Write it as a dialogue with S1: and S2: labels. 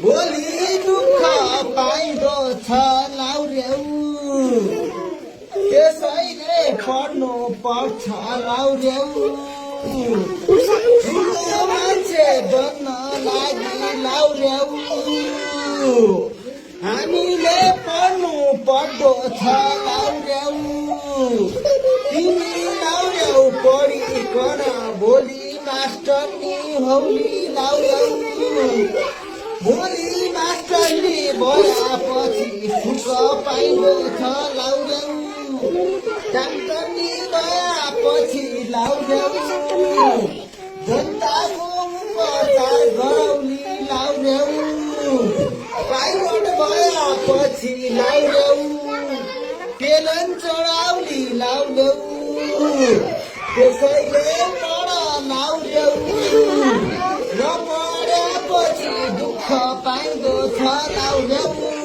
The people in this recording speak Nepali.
S1: भोलि दुःख पाइँदो छ लाउरेउ त्यसैले पढ्नु पर्छ लाउरेउ ठुलो मान्छे बन्न लागि लाउरेउ हामीले पढ्नु पर्दो छ लाउरेउ तिमी लाउरेउ पढिकन भोलि मास्टरनी हौली लाउरेउ भोलि मास्टरनी भएपछि सुख पाइँदो छ लाउरेउ डाक्टरनी भएपछि लाउरेउ जनताको उपचार गराउली लाउरेउ पाइलट भएपछि लाउरेउ पेलन चढाउली लाउरेउ त्यसैले पढ लाउरेउ नपढेपछि दुःख पाइँदो छ लाउरेउ